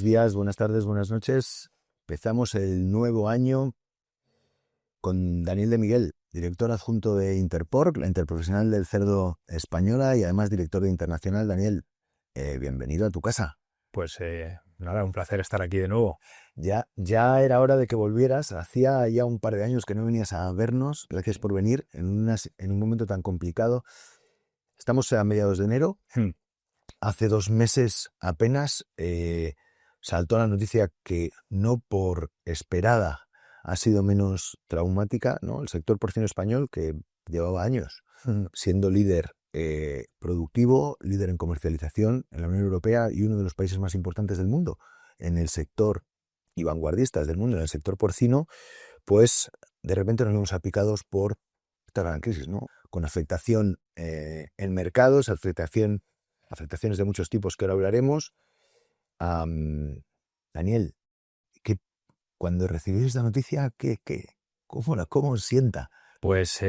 días, buenas tardes, buenas noches. Empezamos el nuevo año con Daniel de Miguel, director adjunto de Interporc, la interprofesional del cerdo española y además director de Internacional. Daniel, bienvenido a tu casa. Pues nada, un placer estar aquí de nuevo. Ya era hora de que volvieras. Hacía ya un par de años que no venías a vernos. Gracias por venir en un momento tan complicado. Estamos a mediados de enero. Hace 2 meses apenas saltó la noticia que, no por esperada, ha sido menos traumática, ¿no? El sector porcino español, que llevaba años siendo líder productivo, líder en comercialización en la Unión Europea y uno de los países más importantes del mundo en el sector y vanguardistas del mundo en el sector porcino, pues de repente nos vemos salpicados por esta gran crisis, ¿no? Con afectación en mercados, afectaciones de muchos tipos que ahora hablaremos. Daniel, cuando recibís esta noticia, ¿cómo os sienta? Pues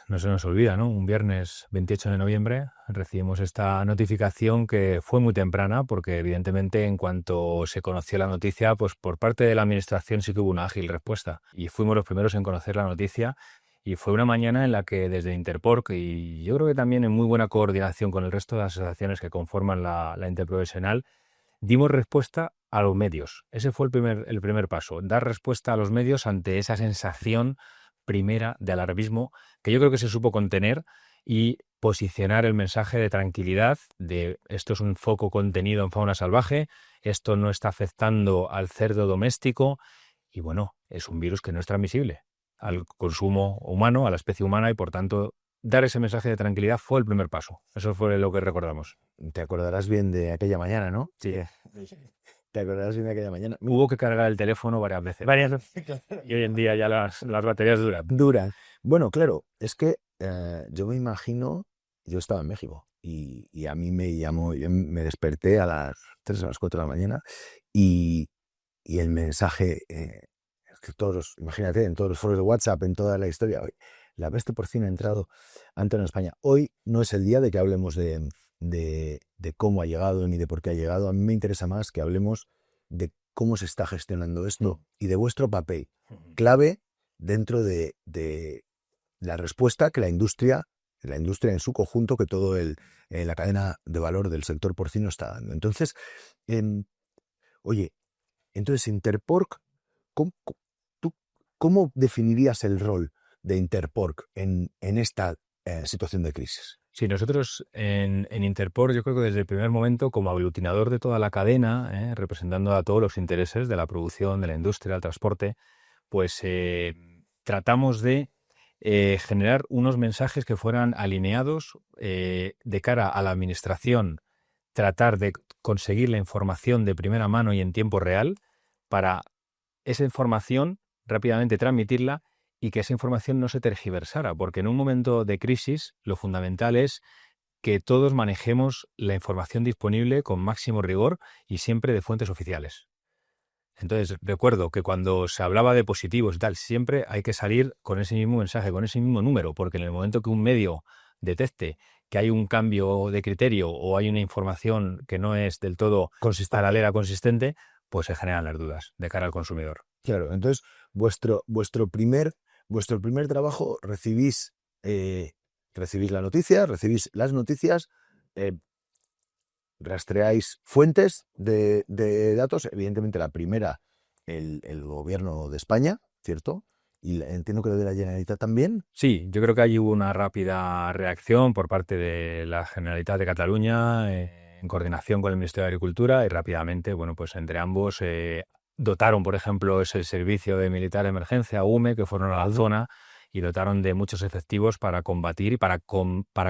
no se nos olvida, ¿no? Un viernes 28 de noviembre recibimos esta notificación que fue muy temprana porque evidentemente en cuanto se conoció la noticia, pues por parte de la administración sí que hubo una ágil respuesta y fuimos los primeros en conocer la noticia y fue una mañana en la que desde Interporc y yo creo que también en muy buena coordinación con el resto de las asociaciones que conforman la interprofesional, dimos respuesta a los medios. Ese fue el primer paso, dar respuesta a los medios ante esa sensación primera de alarmismo que yo creo que se supo contener y posicionar el mensaje de tranquilidad de esto es un foco contenido en fauna salvaje, esto no está afectando al cerdo doméstico y bueno, es un virus que no es transmisible al consumo humano, a la especie humana y por tanto dar ese mensaje de tranquilidad fue el primer paso. Eso fue lo que recordamos. Te acordarás bien de aquella mañana, ¿no? Sí. Te acordarás bien de aquella mañana. Hubo que cargar el teléfono varias veces. Y hoy en día ya las baterías duran. Bueno, claro, es que yo me imagino, yo estaba en México y a mí me llamó, yo me desperté a las 3 a las 4 de la mañana y el mensaje, que imagínate, en todos los foros de WhatsApp, en toda la historia, hoy, la peste porcina ha entrado en España. Hoy no es el día de que hablemos de cómo ha llegado ni de por qué ha llegado. A mí me interesa más que hablemos de cómo se está gestionando esto y de vuestro papel clave dentro de la respuesta que la industria en su conjunto, que todo la cadena de valor del sector porcino está dando. Entonces, oye, Interporc, ¿tú cómo definirías el rol de Interporc en esta situación de crisis? Sí, nosotros en Interporc, yo creo que desde el primer momento, como aglutinador de toda la cadena, representando a todos los intereses de la producción, de la industria, del transporte, pues tratamos de generar unos mensajes que fueran alineados de cara a la administración, tratar de conseguir la información de primera mano y en tiempo real para esa información rápidamente transmitirla y que esa información no se tergiversara, porque en un momento de crisis lo fundamental es que todos manejemos la información disponible con máximo rigor y siempre de fuentes oficiales. Entonces, recuerdo que cuando se hablaba de positivos y tal, siempre hay que salir con ese mismo mensaje, con ese mismo número, porque en el momento que un medio detecte que hay un cambio de criterio o hay una información que no es del todo paralela, consistente, pues se generan las dudas de cara al consumidor. Claro, entonces vuestro primer trabajo, recibís la noticia, recibís las noticias, rastreáis fuentes de datos, evidentemente la primera, el gobierno de España, ¿cierto? Y entiendo que lo de la Generalitat también. Sí, yo creo que allí hubo una rápida reacción por parte de la Generalitat de Cataluña en coordinación con el Ministerio de Agricultura y rápidamente, bueno, pues entre ambos dotaron, por ejemplo, ese servicio de militar de emergencia, UME, que fueron a la zona y dotaron de muchos efectivos para combatir y para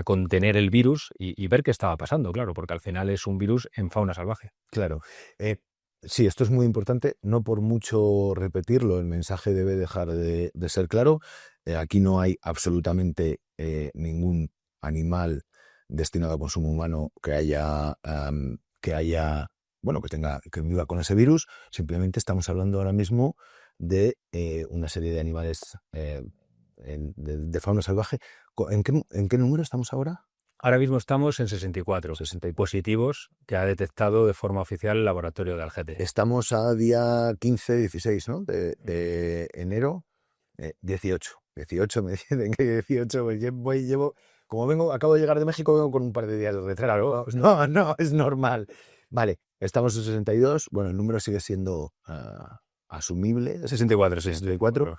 contener el virus y ver qué estaba pasando, claro, porque al final es un virus en fauna salvaje. Claro. Sí, esto es muy importante. No por mucho repetirlo, el mensaje debe dejar de ser claro. Aquí no hay absolutamente ningún animal destinado a consumo humano que viva con ese virus. Simplemente estamos hablando ahora mismo de una serie de animales de fauna salvaje. ¿En qué número estamos ahora? Ahora mismo estamos en 64 positivos que ha detectado de forma oficial el laboratorio de Algete. Estamos a día 15, 16, ¿no? De enero. 18 me dicen que 18, pues llevo, acabo de llegar de México, vengo con un par de días de retraso. No, es normal. Vale, estamos en 62, bueno, el número sigue siendo asumible, 64, sí. 64.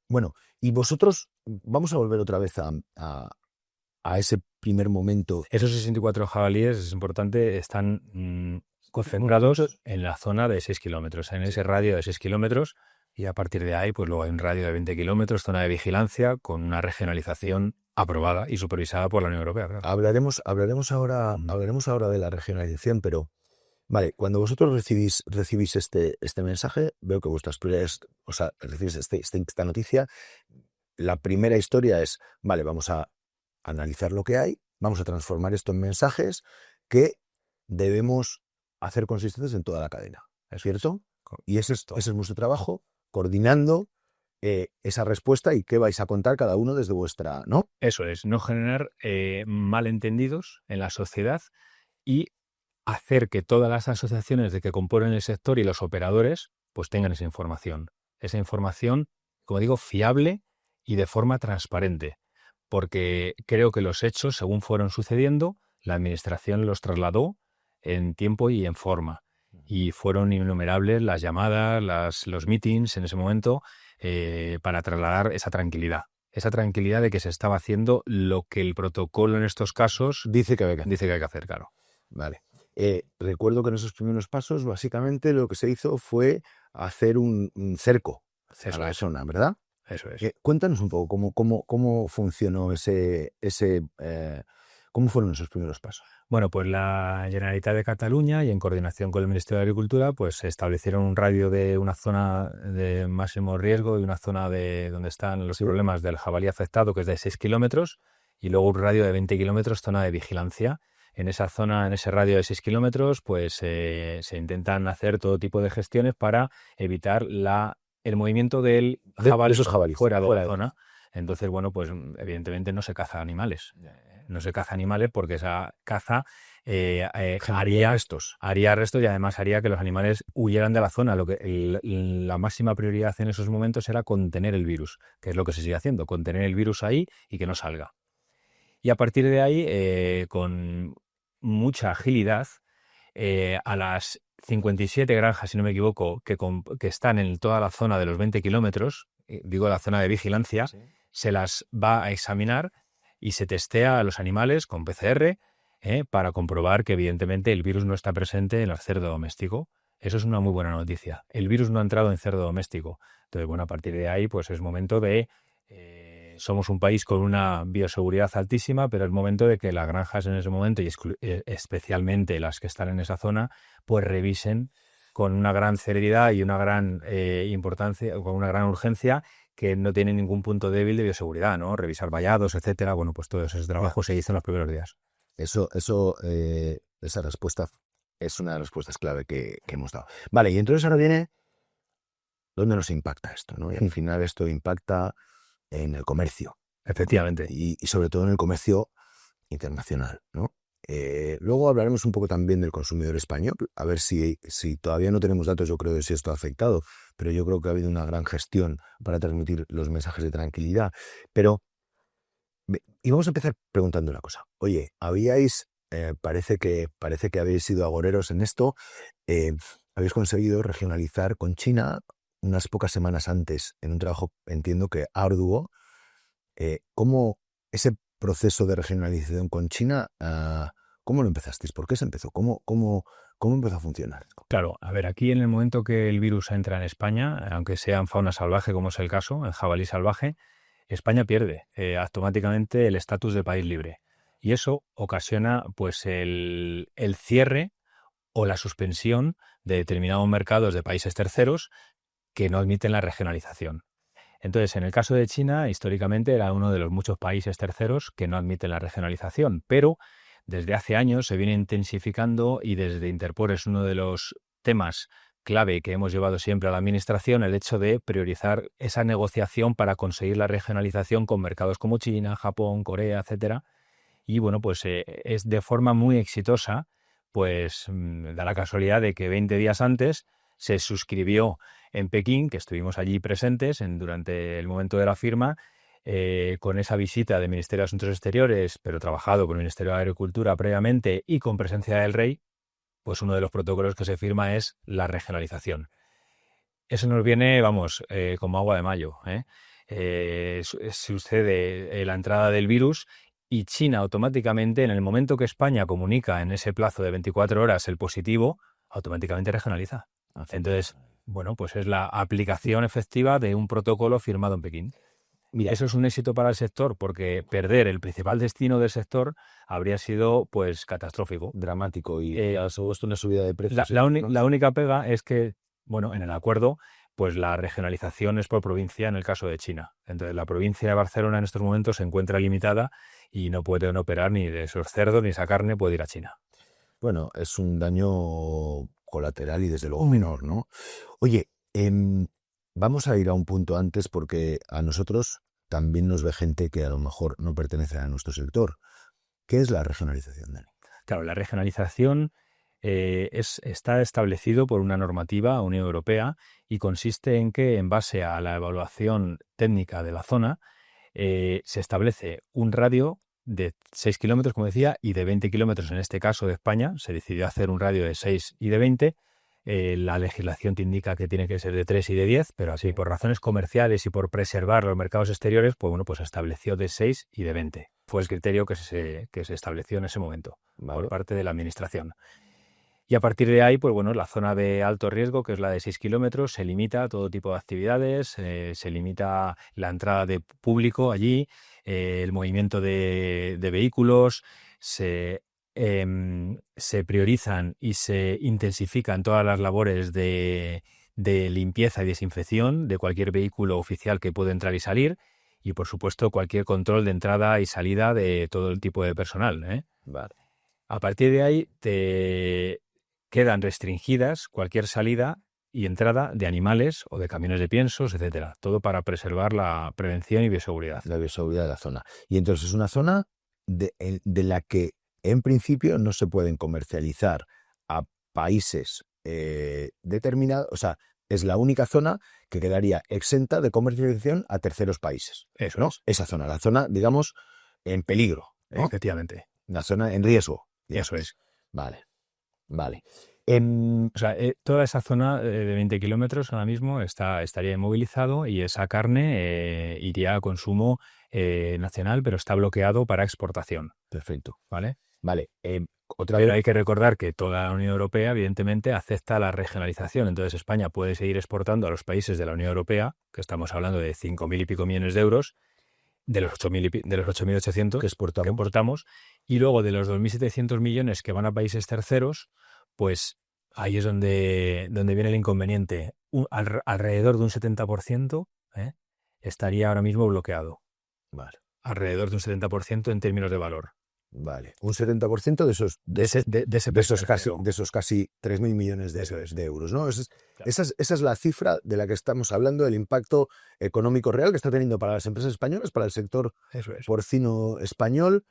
Bueno, y vosotros, vamos a volver otra vez a ese primer momento. Esos 64 jabalíes, es importante, están concentrados en la zona de 6 kilómetros, en ese radio de 6 kilómetros, y a partir de ahí, pues luego hay un radio de 20 kilómetros, zona de vigilancia, con una regionalización aprobada y supervisada por la Unión Europea. Claro. Hablaremos ahora de la regionalización, pero vale, cuando vosotros recibís este mensaje, veo que vuestras prioridades, o sea, recibís esta noticia, la primera historia es, vale, vamos a analizar lo que hay, vamos a transformar esto en mensajes que debemos hacer consistentes en toda la cadena, ¿es cierto? Y ese es vuestro trabajo, coordinando esa respuesta y qué vais a contar cada uno desde vuestra, ¿no? Eso es, no generar malentendidos en la sociedad y hacer que todas las asociaciones de que componen el sector y los operadores pues tengan esa información, como digo, fiable y de forma transparente, porque creo que los hechos, según fueron sucediendo, la administración los trasladó en tiempo y en forma, y fueron innumerables las llamadas, los meetings en ese momento para trasladar esa tranquilidad de que se estaba haciendo lo que el protocolo en estos casos dice que hay que hacer, claro. Vale. Recuerdo que en esos primeros pasos, básicamente, lo que se hizo fue hacer un cerco a la zona, ¿verdad? Eso es. Cuéntanos un poco cómo funcionó cómo fueron esos primeros pasos. Bueno, pues la Generalitat de Cataluña y en coordinación con el Ministerio de Agricultura, pues establecieron un radio de una zona de máximo riesgo y una zona de donde están los problemas del jabalí afectado, que es de 6 kilómetros, y luego un radio de 20 kilómetros, zona de vigilancia. En esa zona, en ese radio de 6 kilómetros, pues se intentan hacer todo tipo de gestiones para evitar el movimiento del jabalí de esos jabalíes fuera de la zona. Entonces, bueno, pues evidentemente no se caza animales. No se caza animales porque esa caza haría restos y además haría que los animales huyeran de la zona. La máxima prioridad en esos momentos era contener el virus, que es lo que se sigue haciendo, contener el virus ahí y que no salga. Y a partir de ahí, con mucha agilidad, a las 57 granjas, si no me equivoco, que están en toda la zona de los 20 kilómetros, digo la zona de vigilancia, sí, se las va a examinar y se testea a los animales con PCR para comprobar que evidentemente el virus no está presente en el cerdo doméstico. Eso es una muy buena noticia. El virus no ha entrado en cerdo doméstico. Entonces, bueno, a partir de ahí pues es momento de... somos un país con una bioseguridad altísima, pero es momento de que las granjas en ese momento, y especialmente las que están en esa zona, pues revisen con una gran celeridad y una gran importancia, con una gran urgencia, que no tiene ningún punto débil de bioseguridad, ¿no? Revisar vallados, etcétera. Bueno, pues todo ese trabajo se hizo en los primeros días. Esa respuesta es una de las respuestas clave que hemos dado. Vale, y entonces ahora viene ¿dónde nos impacta esto, ¿no? Y al final esto impacta en el comercio. Efectivamente. Y sobre todo en el comercio internacional, ¿no? Luego hablaremos un poco también del consumidor español, a ver si todavía no tenemos datos, yo creo, de si esto ha afectado, pero yo creo que ha habido una gran gestión para transmitir los mensajes de tranquilidad. Y vamos a empezar preguntando una cosa. Oye, parece que habéis sido agoreros en esto, habéis conseguido regionalizar con China unas pocas semanas antes, en un trabajo, entiendo que arduo. ¿Cómo ese proceso de regionalización con China, cómo lo empezasteis? ¿Por qué se empezó? ¿Cómo empezó a funcionar? Claro, a ver, aquí en el momento que el virus entra en España, aunque sea en fauna salvaje, como es el caso, el jabalí salvaje, España pierde automáticamente el estatus de país libre. Y eso ocasiona pues el cierre o la suspensión de determinados mercados de países terceros que no admiten la regionalización. Entonces, en el caso de China, históricamente era uno de los muchos países terceros que no admiten la regionalización, pero desde hace años se viene intensificando y desde Interpor es uno de los temas clave que hemos llevado siempre a la administración, el hecho de priorizar esa negociación para conseguir la regionalización con mercados como China, Japón, Corea, etcétera. y bueno, pues es de forma muy exitosa, pues da la casualidad de que 20 días antes se suscribió en Pekín, que estuvimos allí presentes durante el momento de la firma, con esa visita del Ministerio de Asuntos Exteriores, pero trabajado por el Ministerio de Agricultura previamente y con presencia del rey, pues uno de los protocolos que se firma es la regionalización. Eso nos viene, vamos, como agua de mayo, ¿eh? Sucede la entrada del virus y China automáticamente, en el momento que España comunica en ese plazo de 24 horas el positivo, automáticamente regionaliza. Entonces, bueno, pues es la aplicación efectiva de un protocolo firmado en Pekín. Mira, Eso es un éxito para el sector porque perder el principal destino del sector habría sido pues catastrófico. dramático y Eh, ha supuesto una subida de precios. la única pega es que, bueno, en el acuerdo, pues la regionalización es por provincia en el caso de China. Entonces, la provincia de Barcelona en estos momentos se encuentra limitada y no pueden operar ni de esos cerdos ni esa carne puede ir a China. Bueno, es un daño colateral y desde luego menor, ¿no? Oye, vamos a ir a un punto antes porque a nosotros también nos ve gente que a lo mejor no pertenece a nuestro sector. ¿Qué es la regionalización, Dani? Claro, la regionalización está establecido por una normativa Unión Europea y consiste en que, en base a la evaluación técnica de la zona, se establece un radio de 6 kilómetros, como decía, y de 20 kilómetros en este caso de España. Se decidió hacer un radio de 6 y de 20. La legislación te indica que tiene que ser de 3 y de 10, pero así por razones comerciales y por preservar los mercados exteriores, pues bueno, pues se estableció de 6 y de 20. Fue el criterio que se estableció en ese momento por parte de la administración. Y a partir de ahí, pues bueno, la zona de alto riesgo, que es la de 6 kilómetros, se limita a todo tipo de actividades, se limita la entrada de público allí, el movimiento de vehículos, se priorizan y se intensifican todas las labores de limpieza y desinfección de cualquier vehículo oficial que pueda entrar y salir y, por supuesto, cualquier control de entrada y salida de todo el tipo de personal, ¿eh? Vale. A partir de ahí te quedan restringidas cualquier salida y entrada de animales o de camiones de piensos, etcétera. Todo para preservar la prevención y bioseguridad. La bioseguridad de la zona. Y entonces es una zona de la que en principio no se pueden comercializar a países determinados, o sea, es la única zona que quedaría exenta de comercialización a terceros países. Eso ¿no? es. Esa zona, la zona, digamos, en peligro, ¿no? Efectivamente. La zona en riesgo. Digamos. Eso es. Vale, vale. O sea, toda esa zona de 20 kilómetros ahora mismo estaría inmovilizado y esa carne iría a consumo nacional, pero está bloqueado para exportación. Perfecto. ¿Vale? Vale. Pero hay que recordar que toda la Unión Europea, evidentemente, acepta la regionalización. Entonces, España puede seguir exportando a los países de la Unión Europea, que estamos hablando de 5.000 y pico millones de euros, de los 8.800 que exportamos, y luego de los 2.700 millones que van a países terceros, pues ahí es donde viene el inconveniente. Alrededor de un 70% estaría ahora mismo bloqueado. Vale. Alrededor de un 70% en términos de valor. Vale. Un 70% de esos casi 3.000 millones de euros, ¿no? Claro. Esa es la cifra de la que estamos hablando, del impacto económico real que está teniendo para las empresas españolas, para el sector porcino español,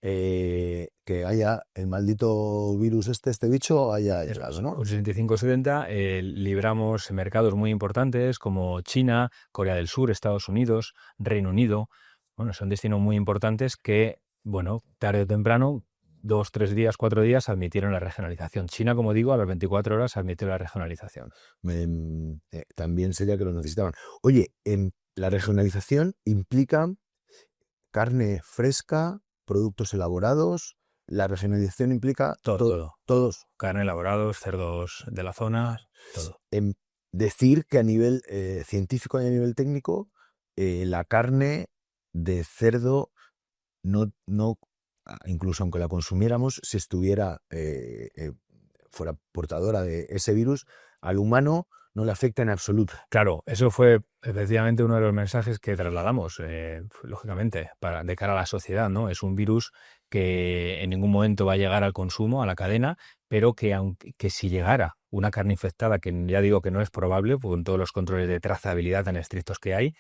que haya el maldito virus este bicho, haya llegado, ¿no? Un 65-70, libramos mercados muy importantes como China, Corea del Sur, Estados Unidos, Reino Unido. Bueno, son destinos muy importantes que, bueno, tarde o temprano, 2, 3 días, 4 días, admitieron la regionalización. China, como digo, a las 24 horas admitió la regionalización. También sería que lo necesitaban. Oye, la regionalización implica carne fresca, productos elaborados. La regionalización implica todos. Carne elaborados, cerdos de la zona, todo. Decir que a nivel científico y a nivel técnico, la carne de cerdo no, incluso aunque la consumiéramos, si estuviera fuera portadora de ese virus, al humano no le afecta en absoluto. Claro, eso fue efectivamente uno de los mensajes que trasladamos, lógicamente, de cara a la sociedad, ¿no? Es un virus que en ningún momento va a llegar al consumo, a la cadena, pero que si llegara una carne infectada, que ya digo que no es probable, con todos los controles de trazabilidad tan estrictos que hay,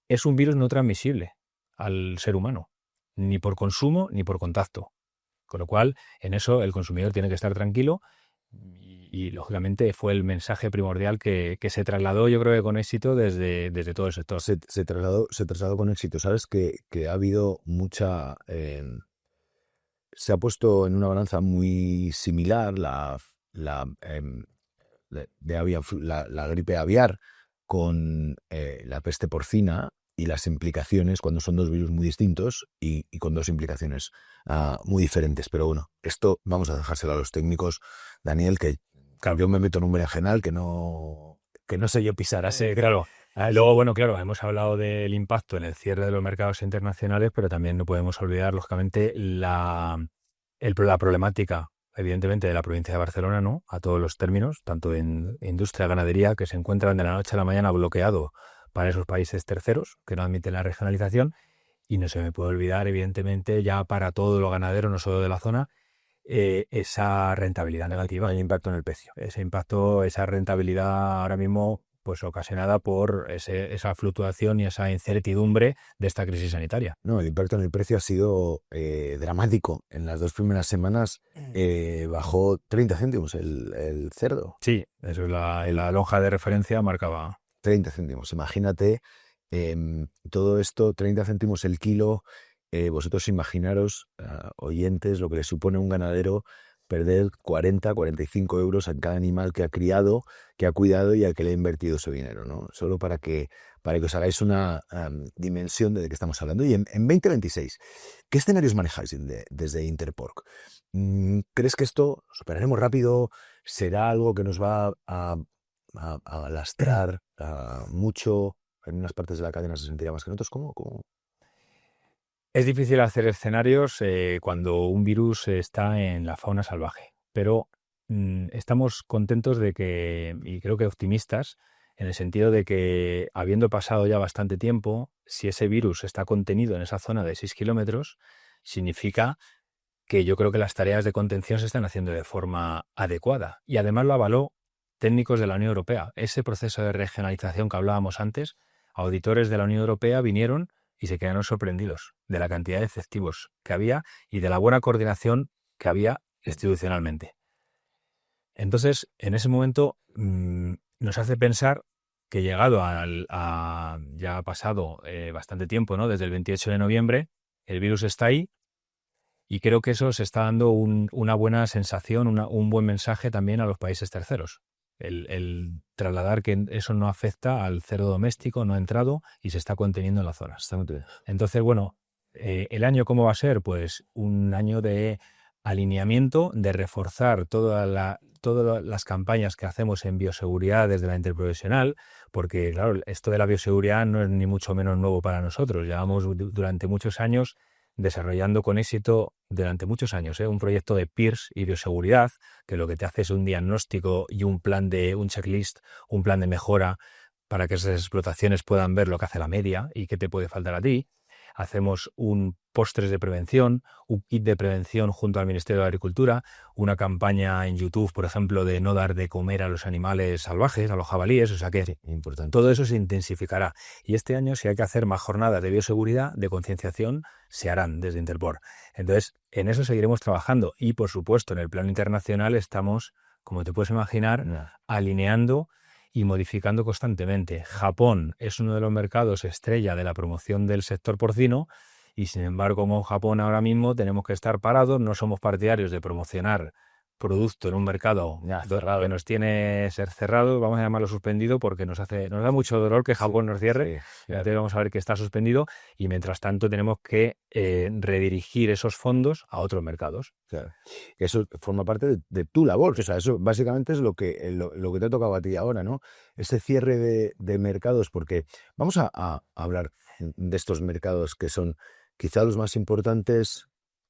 es un virus no transmisible al ser humano. ni por consumo ni por contacto. Con lo cual, en eso el consumidor tiene que estar tranquilo y, lógicamente, fue el mensaje primordial que se trasladó, yo creo que con éxito, desde todo el sector. Se trasladó con éxito. Sabes que ha habido mucha... se ha puesto en una balanza muy similar la gripe aviar con la peste porcina y las implicaciones cuando son dos virus muy distintos y con dos implicaciones muy diferentes. Pero bueno, esto vamos a dejárselo a los técnicos, Daniel, que yo me meto en un berenjenal que no sé yo pisar así. Claro. Luego, bueno, claro, hemos hablado del impacto en el cierre de los mercados internacionales, pero también no podemos olvidar, lógicamente, la problemática, evidentemente, de la provincia de Barcelona, ¿no? A todos los términos, tanto en industria, ganadería, que se encuentran de la noche a la mañana bloqueado para esos países terceros que no admiten la regionalización. Y no se me puede olvidar, evidentemente, ya para todo lo ganadero, no solo de la zona, esa rentabilidad negativa, el impacto en el precio. Ese impacto, esa rentabilidad ahora mismo, pues ocasionada por esa fluctuación y esa incertidumbre de esta crisis sanitaria. No, el impacto en el precio ha sido dramático. En las 2 primeras semanas bajó 30 céntimos el cerdo. Sí, eso es la lonja de referencia marcaba. 30 céntimos. Imagínate todo esto, 30 céntimos el kilo. Vosotros imaginaros, oyentes, lo que le supone a un ganadero perder 40, 45 euros en cada animal que ha criado, que ha cuidado y al que le ha invertido su dinero, ¿no? Solo para que os hagáis una dimensión de qué estamos hablando. Y en 2026, ¿qué escenarios manejáis desde Interpork? ¿Crees que esto lo superaremos rápido? ¿Será algo que nos va a lastrar mucho? En unas partes de la cadena se sentirá más que en otros. ¿Cómo? Es difícil hacer escenarios cuando un virus está en la fauna salvaje, pero estamos contentos de que, y creo que optimistas, en el sentido de que, habiendo pasado ya bastante tiempo, si ese virus está contenido en esa zona de 6 kilómetros, significa que yo creo que las tareas de contención se están haciendo de forma adecuada. Y además lo avaló técnicos de la Unión Europea. Ese proceso de regionalización que hablábamos antes, auditores de la Unión Europea vinieron y se quedaron sorprendidos de la cantidad de efectivos que había y de la buena coordinación que había institucionalmente. Entonces, en ese momento nos hace pensar que, llegado ya ha pasado bastante tiempo, ¿no? Desde el 28 de noviembre, el virus está ahí y creo que eso se está dando una buena sensación, un buen mensaje también a los países terceros. El trasladar que eso no afecta al cerdo doméstico, no ha entrado y se está conteniendo en la zona. Entonces, bueno, ¿el año cómo va a ser? Pues un año de alineamiento, de reforzar todas las campañas que hacemos en bioseguridad desde la interprofesional, porque, claro, esto de la bioseguridad no es ni mucho menos nuevo para nosotros. Llevamos durante muchos años desarrollando con éxito, durante muchos años, un proyecto de PIRS y bioseguridad, que lo que te hace es un diagnóstico y un checklist, un plan de mejora para que esas explotaciones puedan ver lo que hace la media y qué te puede faltar a ti. Hacemos un postres de prevención, un kit de prevención junto al Ministerio de Agricultura, una campaña en YouTube, por ejemplo, de no dar de comer a los animales salvajes, a los jabalíes, o sea que Importante. todo eso se intensificará. Y este año, si hay que hacer más jornadas de bioseguridad, de concienciación, se harán desde Interpork. Entonces, en eso seguiremos trabajando y, por supuesto, en el plano internacional estamos, como te puedes imaginar, alineando y modificando constantemente. Japón es uno de los mercados estrella de la promoción del sector porcino y, sin embargo, con Japón ahora mismo tenemos que estar parados, no somos partidarios de promocionar producto en un mercado que nos tiene ser cerrado, vamos a llamarlo suspendido porque nos da mucho dolor que Japón nos cierre. Sí, claro. Entonces vamos a ver que está suspendido y, mientras tanto, tenemos que redirigir esos fondos a otros mercados. Claro. Eso forma parte de tu labor. O sea, eso básicamente es lo que te ha tocado a ti ahora, ¿no? Ese cierre de mercados, porque vamos a hablar de estos mercados que son quizá los más importantes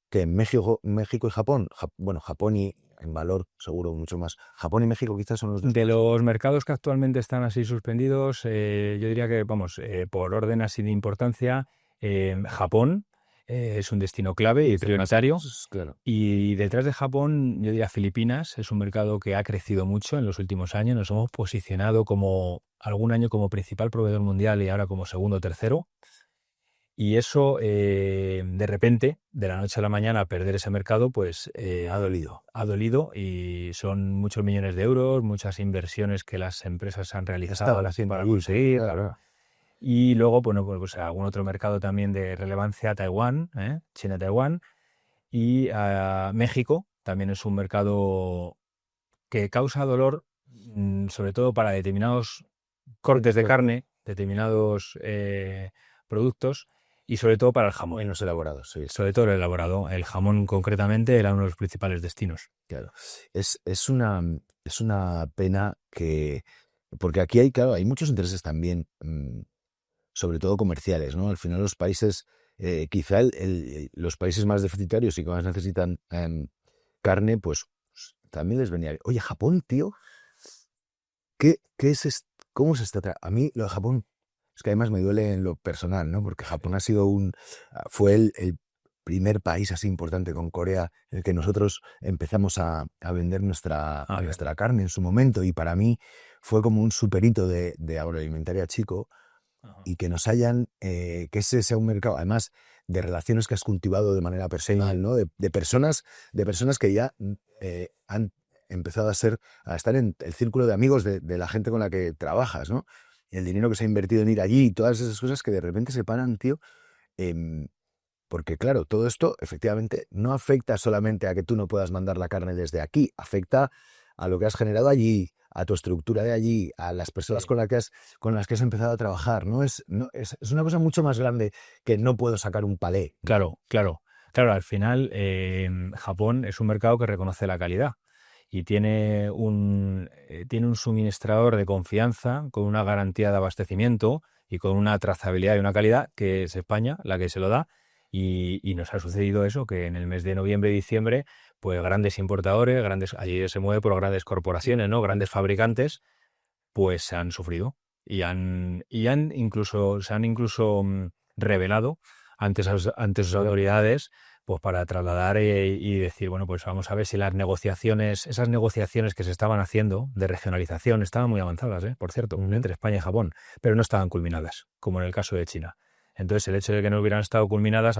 que México y Japón. Bueno, Japón y en valor seguro mucho más. Japón y México quizás son los dos. De los mercados que actualmente están así suspendidos, yo diría que, por orden así de importancia, Japón es un destino clave y prioritario. Claro. Y detrás de Japón, yo diría Filipinas, es un mercado que ha crecido mucho en los últimos años. Nos hemos posicionado algún año como principal proveedor mundial y ahora como segundo o tercero. Y eso, de repente, de la noche a la mañana, perder ese mercado, pues Ha dolido. ha dolido y son muchos millones de euros, muchas inversiones que las empresas han realizado Estaban haciendo para allí, conseguir. claro. Y luego, bueno, pues algún otro mercado también de relevancia, Taiwán, China-Taiwán. Y México también es un mercado que causa dolor, sobre todo para determinados cortes de carne, determinados productos y sobre todo para el jamón. Menos elaborados, sí. Sobre todo el elaborado. El jamón concretamente era uno de los principales destinos. Claro. Es una pena que... Porque aquí hay, claro, hay muchos intereses también, sobre todo comerciales, ¿no? Al final los países, quizá los países más deficitarios y que más necesitan carne, pues también les venía bien. Oye, Japón, tío, ¿qué es ¿cómo se está a mí lo de Japón es que además me duele en lo personal, ¿no? Porque Japón ha sido fue el primer país así importante con Corea en el que nosotros empezamos a vender nuestra carne en su momento, y para mí fue como un superhito de agroalimentaria chico. Ajá. Y que nos hayan, que ese sea un mercado, además de relaciones que has cultivado de manera personal, ¿no? De personas que ya han empezado a estar en el círculo de amigos de la gente con la que trabajas, ¿no? Y el dinero que se ha invertido en ir allí y todas esas cosas que de repente se paran, tío. em, Porque claro, todo esto efectivamente no afecta solamente a que tú no puedas mandar la carne desde aquí, afecta a lo que has generado allí, a tu estructura de allí, a las personas Sí. con las que has empezado a trabajar. Es una cosa mucho más grande que no puedo sacar un palé. Claro, claro. Claro, al final Japón es un mercado que reconoce la calidad y tiene un suministrador de confianza con una garantía de abastecimiento y con una trazabilidad y una calidad que es España la que se lo da. Y nos ha sucedido eso, que en el mes de noviembre y diciembre, pues grandes importadores, allí se mueve por grandes corporaciones, ¿no? Grandes fabricantes, pues se han sufrido se han incluso revelado ante sus autoridades, pues para trasladar y decir, bueno, pues vamos a ver si esas negociaciones que se estaban haciendo de regionalización estaban muy avanzadas, por cierto, entre España y Japón, pero no estaban culminadas, como en el caso de China. Entonces, el hecho de que no hubieran estado culminadas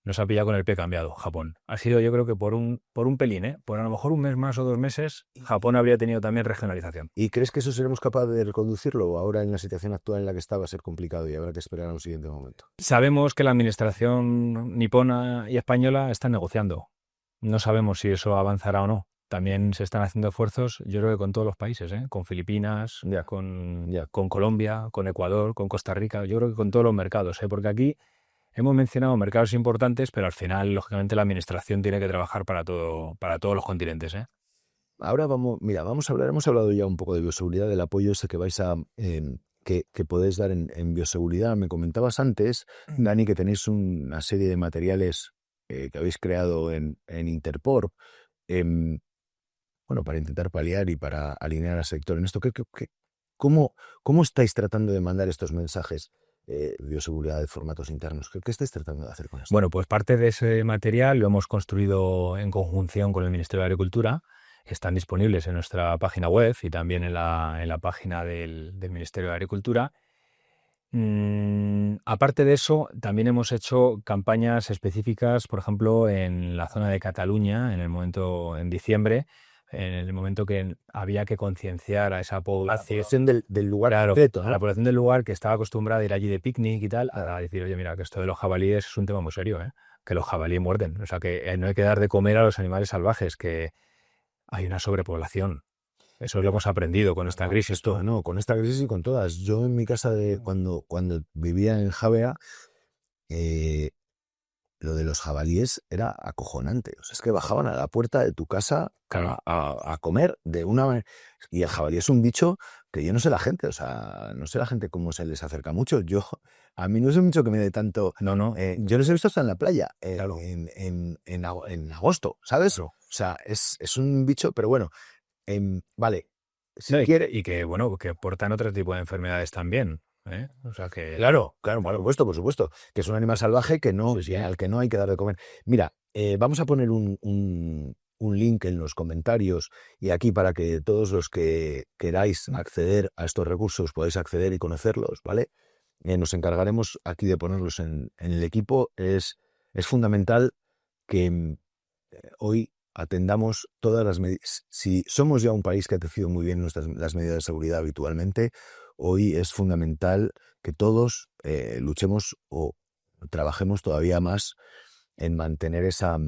nos ha pillado con el pie cambiado, Japón. Ha sido, yo creo que por un pelín, por a lo mejor un mes más o 2 meses, Japón habría tenido también regionalización. ¿Y crees que eso seremos capaces de reconducirlo, o ahora en la situación actual en la que está va a ser complicado y habrá que esperar a un siguiente momento? Sabemos que la administración nipona y española están negociando. No sabemos si eso avanzará o no. También se están haciendo esfuerzos, yo creo que con todos los países, con Filipinas, Ya. con Colombia, con Ecuador, con Costa Rica, yo creo que con todos los mercados, porque aquí hemos mencionado mercados importantes, pero al final, lógicamente, la administración tiene que trabajar para todos los continentes. Ahora hemos hablado ya un poco de bioseguridad, del apoyo ese que que podéis dar en bioseguridad. Me comentabas antes, Dani, que tenéis una serie de materiales que habéis creado en Interpor, em, bueno, para intentar paliar y para alinear al sector en esto. ¿Cómo, cómo estáis tratando de mandar estos mensajes de bioseguridad de formatos internos? ¿Qué estáis tratando de hacer con esto? Bueno, pues parte de ese material lo hemos construido en conjunción con el Ministerio de Agricultura. Están disponibles en nuestra página web y también en la página del Ministerio de Agricultura. Aparte de eso, también hemos hecho campañas específicas, por ejemplo, en la zona de Cataluña, en diciembre, en el momento que había que concienciar a esa población Del lugar Claro, concreto, a ¿no? la población del lugar que estaba acostumbrada a ir allí de picnic y tal, a decir, oye, mira, que esto de los jabalíes es un tema muy serio, que los jabalíes muerden. O sea, que no hay que dar de comer a los animales salvajes, que hay una sobrepoblación. Eso lo hemos aprendido con esta crisis. Con esta crisis y con todas. Yo en mi casa cuando vivía en Javea, eh, lo de los jabalíes era acojonante. O sea, es que bajaban a la puerta de tu casa Claro. a comer de una manera. Y el jabalí es un bicho que yo no sé la gente, o sea, no sé la gente cómo se les acerca mucho. A mí no sé mucho que me dé tanto. No. Yo los he visto hasta en la playa, Claro. en agosto, ¿sabes? Claro. O sea, es un bicho, pero bueno, vale. Si No, quiere, y que, bueno, que portan otro tipo de enfermedades también. O sea, que... Claro, por supuesto, que es un animal salvaje al que no hay que dar de comer. Mira, vamos a poner un link en los comentarios y aquí para que todos los que queráis acceder a estos recursos podáis acceder y conocerlos, ¿vale? nos encargaremos aquí de ponerlos en el equipo. Es fundamental que hoy atendamos todas las medidas. Si somos ya un país que ha crecido muy bien las medidas de seguridad habitualmente, hoy es fundamental que todos luchemos o trabajemos todavía más en mantener esto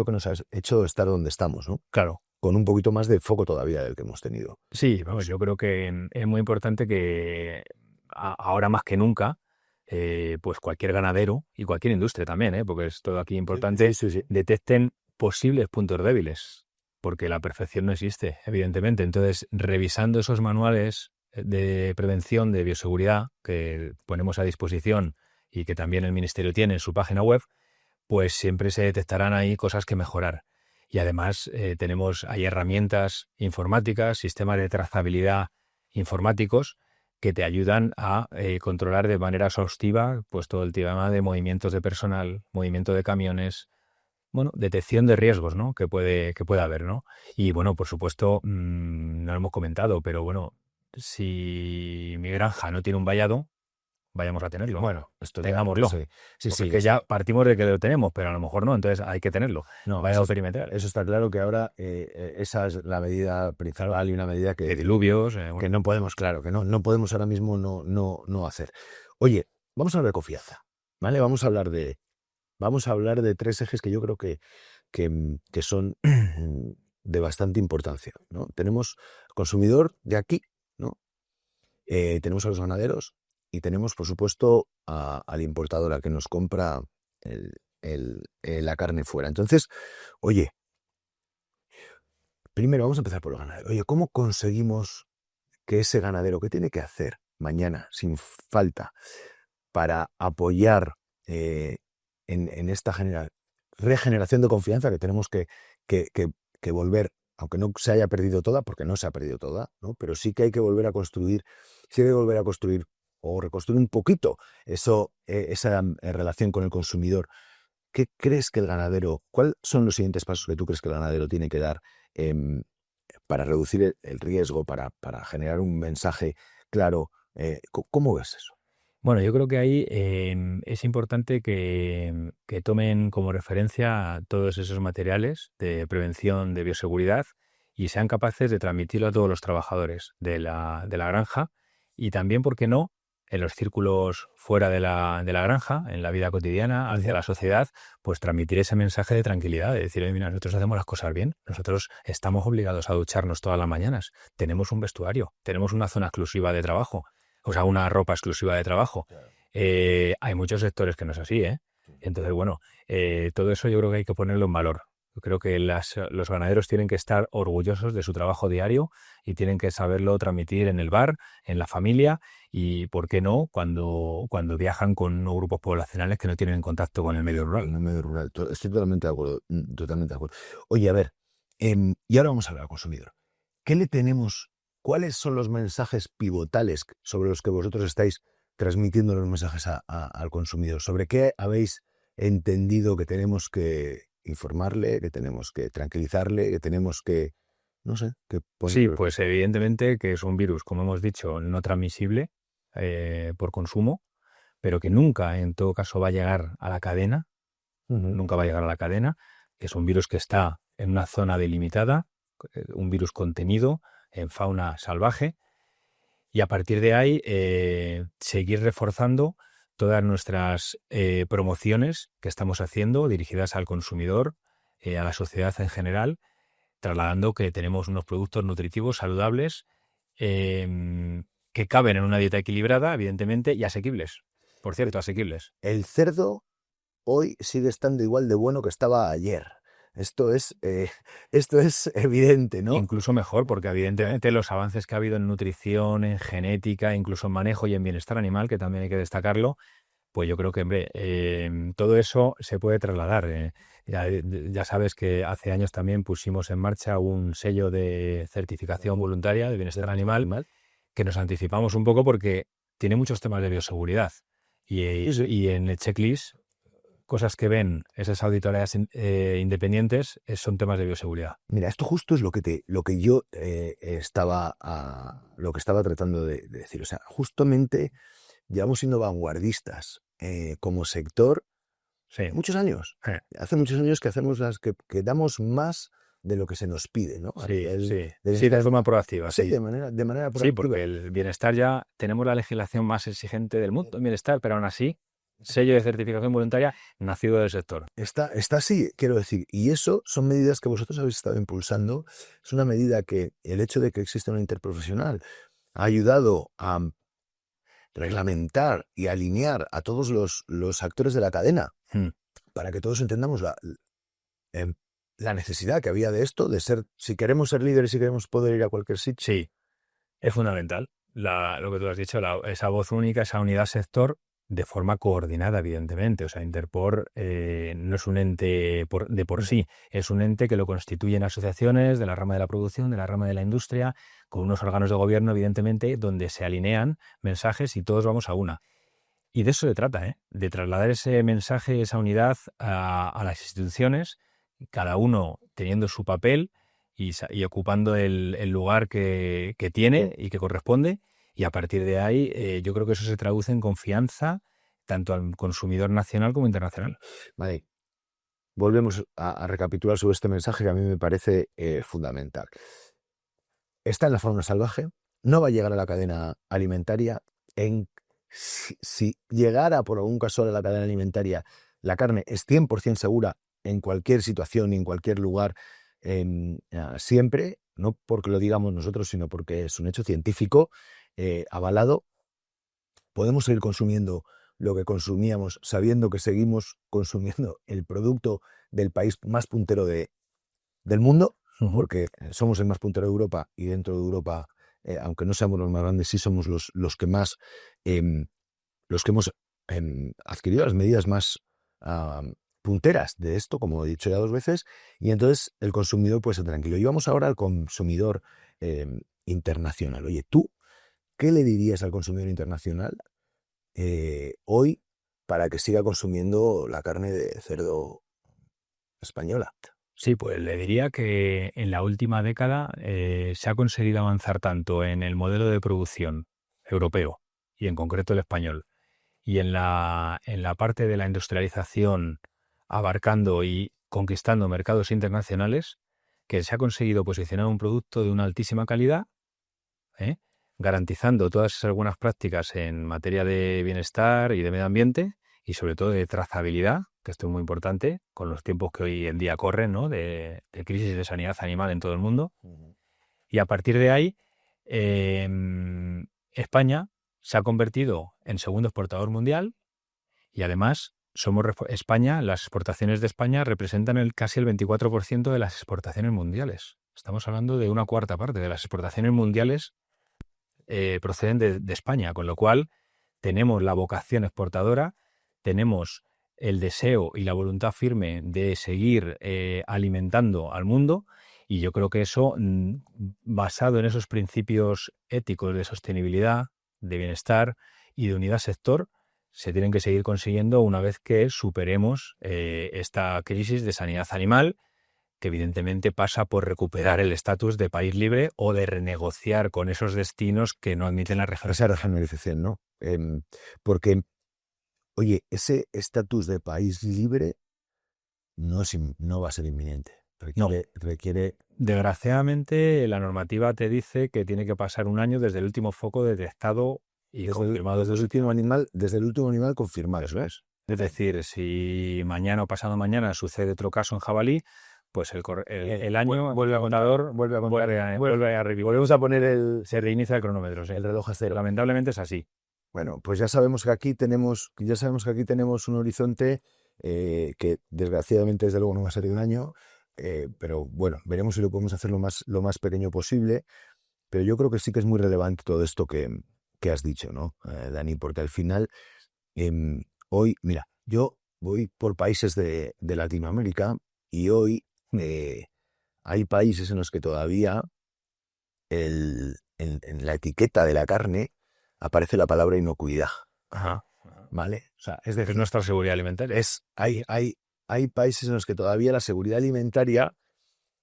que nos ha hecho estar donde estamos, ¿no? Claro. Con un poquito más de foco todavía del que hemos tenido. Sí, vamos, yo creo que es muy importante que ahora más que nunca, pues cualquier ganadero y cualquier industria también, porque es todo aquí importante, Sí. detecten posibles puntos débiles, porque la perfección no existe, evidentemente. Entonces, revisando esos manuales de prevención de bioseguridad que ponemos a disposición y que también el Ministerio tiene en su página web, pues siempre se detectarán ahí cosas que mejorar. Y además hay herramientas informáticas, sistemas de trazabilidad informáticos que te ayudan a controlar de manera exhaustiva pues todo el tema de movimientos de personal, movimiento de camiones, bueno, detección de riesgos, ¿no? que puede haber, ¿no? Y bueno, por supuesto, no lo hemos comentado, pero bueno, si mi granja no tiene un vallado, vayamos a tenerlo. Bueno, esto tengámoslo. Sí, Porque es que ya partimos de que lo tenemos, pero a lo mejor no, entonces hay que tenerlo. No, Vallado perimetral. eso está claro que ahora esa es la medida principal y una medida De diluvios. que no podemos, claro, que no podemos ahora mismo no hacer. Oye, vamos a hablar de confianza, ¿vale? Vamos a hablar de tres ejes que yo creo que son de bastante importancia, ¿no? Tenemos consumidor de aquí, ¿no? Tenemos a los ganaderos y tenemos, por supuesto, al importador, al que nos compra la carne fuera. Entonces, oye, primero vamos a empezar por el ganadero. Oye, ¿cómo conseguimos que ese ganadero, qué tiene que hacer mañana, sin falta, para apoyar en esta regeneración de confianza que tenemos que volver, aunque no se haya perdido toda, porque no se ha perdido toda, ¿no? Pero sí que hay que volver a construir, o reconstruir un poquito esa relación con el consumidor? ¿Qué crees que el ganadero, cuáles son los siguientes pasos que tú crees que el ganadero tiene que dar para reducir el riesgo, para generar un mensaje claro? ¿Cómo ves eso? Bueno, yo creo que ahí es importante que tomen como referencia todos esos materiales de prevención de bioseguridad y sean capaces de transmitirlo a todos los trabajadores de la granja y también, ¿por qué no?, en los círculos fuera de la granja, en la vida cotidiana, hacia la sociedad, pues transmitir ese mensaje de tranquilidad, de decir, mira, nosotros hacemos las cosas bien, nosotros estamos obligados a ducharnos todas las mañanas, tenemos un vestuario, tenemos una zona exclusiva de trabajo, o sea, una ropa exclusiva de trabajo. Claro. Hay muchos sectores que no es así, ¿eh? Entonces, bueno, todo eso yo creo que hay que ponerlo en valor. Yo creo que los ganaderos tienen que estar orgullosos de su trabajo diario y tienen que saberlo transmitir en el bar, en la familia y, ¿por qué no?, cuando viajan con unos grupos poblacionales que no tienen contacto con el medio rural. En el medio rural. Estoy totalmente de acuerdo. Totalmente de acuerdo. Oye, a ver, y ahora vamos a hablar al consumidor. ¿Qué le tenemos? ¿Cuáles son los mensajes pivotales sobre los que vosotros estáis transmitiendo los mensajes al consumidor? ¿Sobre qué habéis entendido que tenemos que informarle, que tenemos que tranquilizarle, que tenemos que, no sé, que Sí, poner? pues evidentemente que es un virus, como hemos dicho, no transmisible por consumo, pero que nunca, en todo caso, va a llegar a la cadena. Nunca va a llegar a la cadena. Es un virus que está en una zona delimitada, un virus contenido en fauna salvaje, y a partir de ahí seguir reforzando todas nuestras promociones que estamos haciendo dirigidas al consumidor, a la sociedad en general, trasladando que tenemos unos productos nutritivos saludables que caben en una dieta equilibrada, evidentemente, y asequibles. Por cierto, asequibles. El cerdo hoy sigue estando igual de bueno que estaba ayer. Esto es evidente, ¿no? Incluso mejor, porque evidentemente los avances que ha habido en nutrición, en genética, incluso en manejo y en bienestar animal, que también hay que destacarlo, pues yo creo que, hombre, todo eso se puede trasladar. Ya sabes que hace años también pusimos en marcha un sello de certificación voluntaria de bienestar animal, que nos anticipamos un poco porque tiene muchos temas de bioseguridad. Y en el checklist, cosas que ven esas auditorías independientes son temas de bioseguridad. Mira, esto justo es lo que yo estaba tratando de decir. O sea, justamente llevamos siendo vanguardistas como sector Sí. muchos años. Hace muchos años que hacemos que damos más de lo que se nos pide, ¿no? Sí, de forma proactiva, Sí, sí. de manera proactiva. Sí, porque el bienestar ya tenemos la legislación más exigente del mundo en bienestar, pero aún así, sello de certificación voluntaria nacido del sector. Está así, quiero decir, y eso son medidas que vosotros habéis estado impulsando. Es una medida que el hecho de que exista una interprofesional ha ayudado a reglamentar y alinear a todos los actores de la cadena para que todos entendamos la necesidad que había de esto, de ser, si queremos ser líderes, si queremos poder ir a cualquier sitio. Sí, es fundamental lo que tú has dicho, esa voz única, esa unidad sector de forma coordinada, evidentemente. O sea, Interpor no es un ente de por sí, es un ente que lo constituyen asociaciones de la rama de la producción, de la rama de la industria, con unos órganos de gobierno, evidentemente, donde se alinean mensajes y todos vamos a una. Y de eso se trata, de trasladar ese mensaje, esa unidad a las instituciones, cada uno teniendo su papel y ocupando el lugar que tiene y que corresponde. Y a partir de ahí, yo creo que eso se traduce en confianza tanto al consumidor nacional como internacional. Vale. Volvemos a recapitular sobre este mensaje que a mí me parece fundamental. Está en la fauna salvaje, no va a llegar a la cadena alimentaria. Si llegara por algún caso a la cadena alimentaria, la carne es 100% segura en cualquier situación y en cualquier lugar, siempre, no porque lo digamos nosotros, sino porque es un hecho científico avalado. Podemos seguir consumiendo lo que consumíamos sabiendo que seguimos consumiendo el producto del país más puntero del mundo, porque somos el más puntero de Europa y dentro de Europa, aunque no seamos los más grandes, sí somos los que más, los que hemos adquirido las medidas más punteras de esto, como he dicho ya 2 veces, y entonces el consumidor puede ser tranquilo. Y vamos ahora al consumidor internacional. Oye, ¿tú qué le dirías al consumidor internacional hoy para que siga consumiendo la carne de cerdo española? Sí, pues le diría que en la última década se ha conseguido avanzar tanto en el modelo de producción europeo y en concreto el español, y en la parte de la industrialización abarcando y conquistando mercados internacionales, que se ha conseguido posicionar un producto de una altísima calidad, garantizando todas esas buenas prácticas en materia de bienestar y de medio ambiente y sobre todo de trazabilidad, que esto es muy importante con los tiempos que hoy en día corren, ¿no? de crisis de sanidad animal en todo el mundo. Y a partir de ahí, España se ha convertido en segundo exportador mundial y además España, las exportaciones de España representan casi el 24% de las exportaciones mundiales. Estamos hablando de una cuarta parte de las exportaciones mundiales proceden de España, con lo cual tenemos la vocación exportadora, tenemos el deseo y la voluntad firme de seguir alimentando al mundo, y yo creo que eso, basado en esos principios éticos de sostenibilidad, de bienestar y de unidad sector, se tienen que seguir consiguiendo una vez que superemos esta crisis de sanidad animal, que evidentemente pasa por recuperar el estatus de país libre o de renegociar con esos destinos que no admiten la regionalización, ¿no? Porque, oye, ese estatus de país libre no va a ser inminente. Requiere... Desgraciadamente, la normativa te dice que tiene que pasar un año desde el último foco detectado y confirmado. Desde el último animal confirmado, ¿eso es? Es decir, si mañana o pasado mañana sucede otro caso en jabalí, pues el año vuelve a contar, volvemos a poner se reinicia el cronómetro, sí. El reloj a cero. Lamentablemente es así. Bueno, pues ya sabemos que aquí tenemos un horizonte que desgraciadamente desde luego no va a ser de un año, pero bueno, veremos si lo podemos hacer lo más pequeño posible. Pero yo creo que sí que es muy relevante todo esto que has dicho, ¿no, Dani? Porque al final hoy, mira, yo voy por países de Latinoamérica y hoy hay países en los que todavía en la etiqueta de la carne aparece la palabra inocuidad. Ajá. ¿Vale? O sea, es decir, nuestra seguridad alimentaria. Hay países en los que todavía la seguridad alimentaria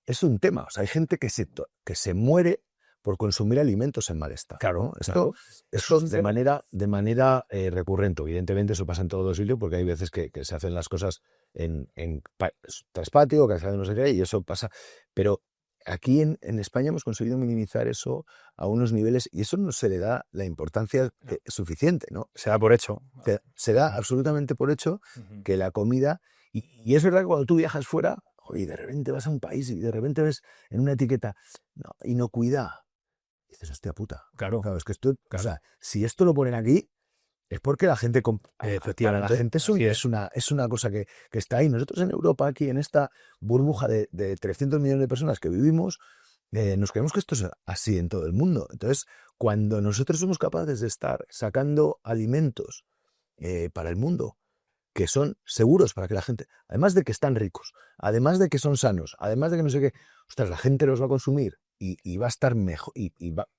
es un tema. O sea, hay gente que se muere por consumir alimentos en mal estado, Claro, ¿no? claro. Esto Eso de manera recurrente. Evidentemente eso pasa en todos los sitios porque hay veces que se hacen las cosas en traspatio, que se hacen no sé qué, y eso pasa. Pero aquí en España hemos conseguido minimizar eso a unos niveles y eso no se le da la importancia suficiente, ¿no? se da por hecho. Se da absolutamente por hecho que la comida... Y es verdad que cuando tú viajas fuera, y de repente vas a un país y de repente ves en una etiqueta inocuidad, dices, hostia puta. Claro, Claro, es que esto, claro. o sea, si esto lo ponen aquí, es porque la gente, para la Efectivamente, gente así es. es una cosa que está ahí. Nosotros en Europa, aquí en esta burbuja de 300 millones de personas que vivimos, nos creemos que esto es así en todo el mundo. Entonces, cuando nosotros somos capaces de estar sacando alimentos para el mundo, que son seguros para que la gente, además de que están ricos, además de que son sanos, además de que no sé qué, ostras, la gente los va a consumir y va a estar mejor y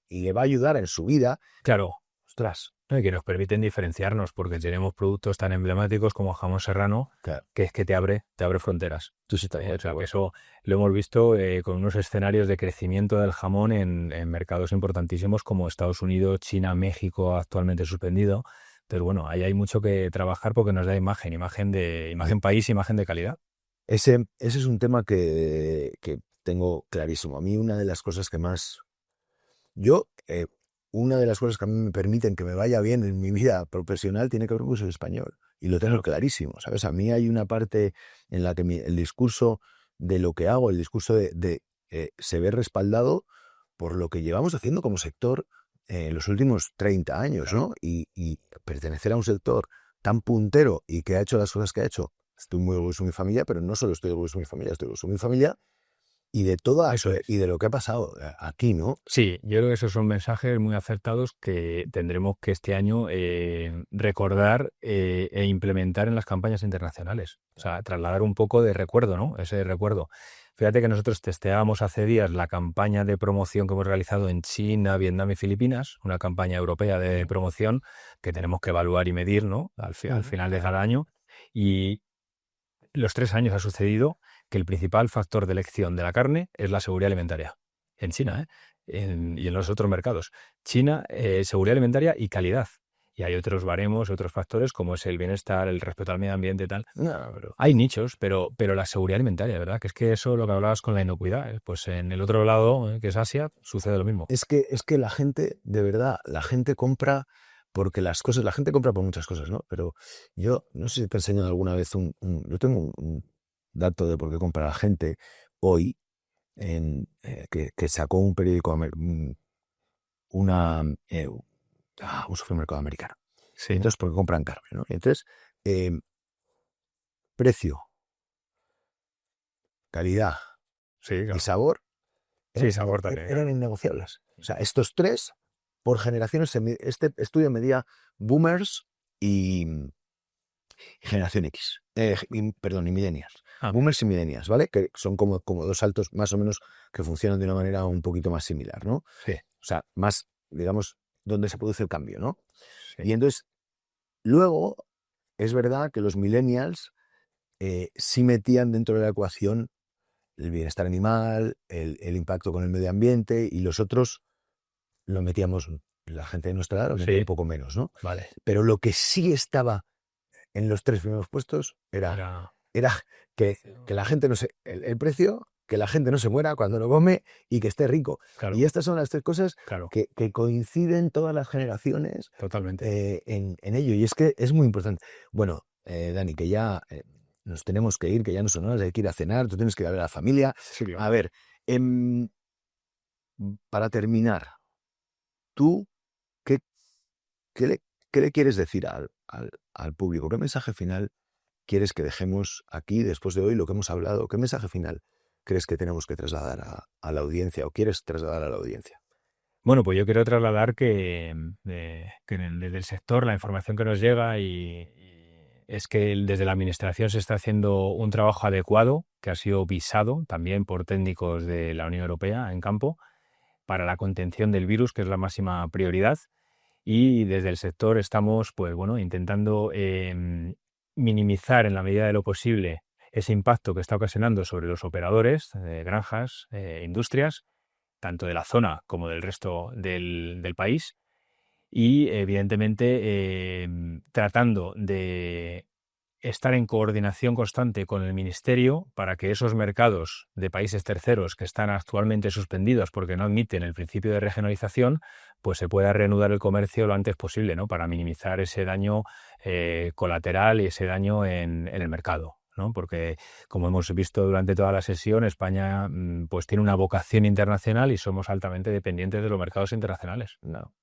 le va a ayudar en su vida, Claro. ostras. Y que nos permiten diferenciarnos porque tenemos productos tan emblemáticos como el jamón serrano, Claro. que es que te abre fronteras. Tú sí te O sea, que eso lo hemos visto con unos escenarios de crecimiento del jamón en mercados importantísimos como Estados Unidos, China, México, actualmente suspendido. Entonces, bueno, ahí hay mucho que trabajar porque nos da imagen país, imagen de calidad. Ese es un tema que tengo clarísimo. A mí una de las cosas que más... una de las cosas que a mí me permiten que me vaya bien en mi vida profesional tiene que ver con el español. Y lo tengo clarísimo, ¿sabes? A mí hay una parte en la que el discurso de lo que hago, el discurso se ve respaldado por lo que llevamos haciendo como sector los últimos 30 años, ¿no? Y pertenecer a un sector tan puntero y que ha hecho las cosas que ha hecho, estoy muy orgulloso de mi familia, pero no solo estoy orgulloso de mi familia, estoy orgulloso de mi familia y de todo Eso es. y de lo que ha pasado aquí, ¿no? Sí, yo creo que esos son mensajes muy acertados que tendremos que este año recordar e implementar en las campañas internacionales. O sea, trasladar un poco de recuerdo, ¿no? Ese recuerdo. Fíjate que nosotros testeábamos hace días la campaña de promoción que hemos realizado en China, Vietnam y Filipinas, una campaña europea de promoción que tenemos que evaluar y medir, ¿no? Al final de cada año. Y los 3 años ha sucedido que el principal factor de elección de la carne es la seguridad alimentaria. En China, y en los otros mercados. China, seguridad alimentaria y calidad. Y hay otros baremos, otros factores como es el bienestar, el respeto al medio ambiente y tal. No, pero Hay nichos, pero la seguridad alimentaria, ¿verdad? Que es que eso lo que hablabas con la inocuidad. Pues en el otro lado, que es Asia, sucede lo mismo. es que la gente, de verdad, la gente compra porque la gente compra por muchas cosas, ¿no? Pero yo no sé si te he enseñado alguna vez yo tengo un dato de por qué compra la gente hoy, que sacó un periódico, una, un supermercado americano. Sí, Entonces, porque compran carne, ¿no? Entonces, precio, calidad sí, y claro. sabor Sí, sabor también. eran innegociables. O sea, estos tres, por generaciones, este estudio medía boomers y generación X. Perdón, y millennials. Ah, Boomers y millennials, ¿vale? Que son como dos saltos más o menos que funcionan de una manera un poquito más similar, ¿no? sí, O sea, más, digamos, donde se produce el cambio, ¿no? sí. Y entonces, luego, es verdad que los millennials sí metían dentro de la ecuación el bienestar animal, el impacto con el medio ambiente, y los otros lo metíamos, la gente de nuestra edad lo metía Sí. un poco menos, ¿no? Vale. Pero lo que sí estaba en los tres primeros puestos era que la gente no se... El precio, que la gente no se muera cuando lo come y que esté rico. Claro, Y estas son las tres cosas claro, que coinciden todas las generaciones totalmente. en ello. Y es que es muy importante. Bueno, Dani, que ya nos tenemos que ir, que ya no son horas, hay que ir a cenar, tú tienes que ir a ver a la familia. Sí, claro. A ver, para terminar, ¿tú qué, qué le quieres decir al público? ¿Qué mensaje final quieres que dejemos aquí después de hoy lo que hemos hablado? ¿Qué mensaje final crees que tenemos que trasladar a la audiencia o quieres trasladar a la audiencia? Bueno, pues yo quiero trasladar que desde el sector la información que nos llega es que desde la administración se está haciendo un trabajo adecuado que ha sido visado también por técnicos de la Unión Europea en campo para la contención del virus, que es la máxima prioridad. Y desde el sector estamos, pues bueno, intentando minimizar en la medida de lo posible ese impacto que está ocasionando sobre los operadores, granjas, industrias, tanto de la zona como del resto del país y evidentemente tratando de estar en coordinación constante con el Ministerio para que esos mercados de países terceros que están actualmente suspendidos porque no admiten el principio de regionalización, pues se pueda reanudar el comercio lo antes posible, ¿no? Para minimizar ese daño colateral y ese daño en el mercado, ¿no? Porque, como hemos visto durante toda la sesión, España pues tiene una vocación internacional y somos altamente dependientes de los mercados internacionales. No.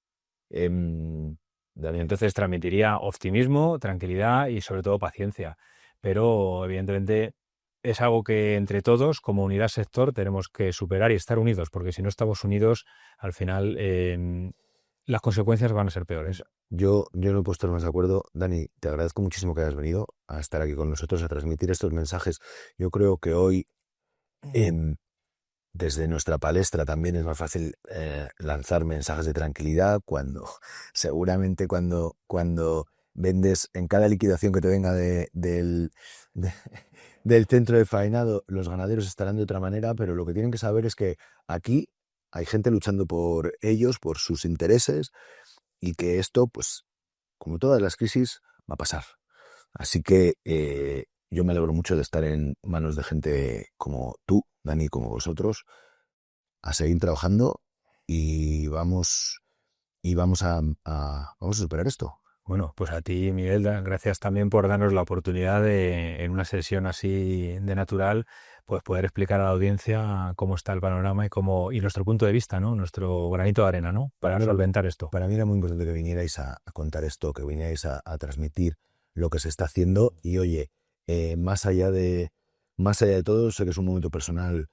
Y entonces transmitiría optimismo, tranquilidad y sobre todo paciencia. Pero evidentemente es algo que entre todos, como unidad sector, tenemos que superar y estar unidos, porque si no estamos unidos, al final las consecuencias van a ser peores. Yo no puedo estar más de acuerdo. Dani, te agradezco muchísimo que hayas venido a estar aquí con nosotros, a transmitir estos mensajes. Yo creo que hoy, desde nuestra palestra, también es más fácil lanzar mensajes de tranquilidad cuando, seguramente cuando vendes en cada liquidación que te venga del centro de faenado, los ganaderos estarán de otra manera, pero lo que tienen que saber es que aquí hay gente luchando por ellos, por sus intereses, y que esto, pues, como todas las crisis, va a pasar. Así que yo me alegro mucho de estar en manos de gente como tú, Dani, como vosotros, a seguir trabajando y vamos a superar esto. Bueno, pues a ti, Miguel, gracias también por darnos la oportunidad de, en una sesión así de natural, pues poder explicar a la audiencia cómo está el panorama y nuestro punto de vista, ¿no? Nuestro granito de arena, ¿no? Para solventar esto. Para mí era muy importante que vinierais a contar esto, que vinierais a transmitir lo que se está haciendo. Y oye, más allá de todo, sé que es un momento personal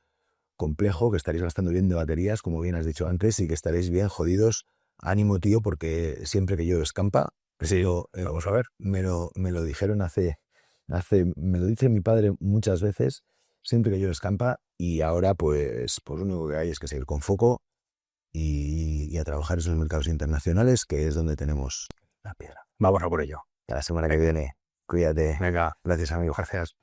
complejo, que estaréis gastando bien de baterías, como bien has dicho antes, y que estaréis bien jodidos. Ánimo, tío, porque siempre que yo escampa, Sí, vamos a ver. me lo dijeron me lo dice mi padre muchas veces, siempre que yo escampa, y ahora pues lo único que hay es que seguir con foco y a trabajar en esos mercados internacionales, que es donde tenemos la piedra. Vamos a por ello. Hasta la semana que viene. Cuídate. Venga, Gracias, amigo. gracias.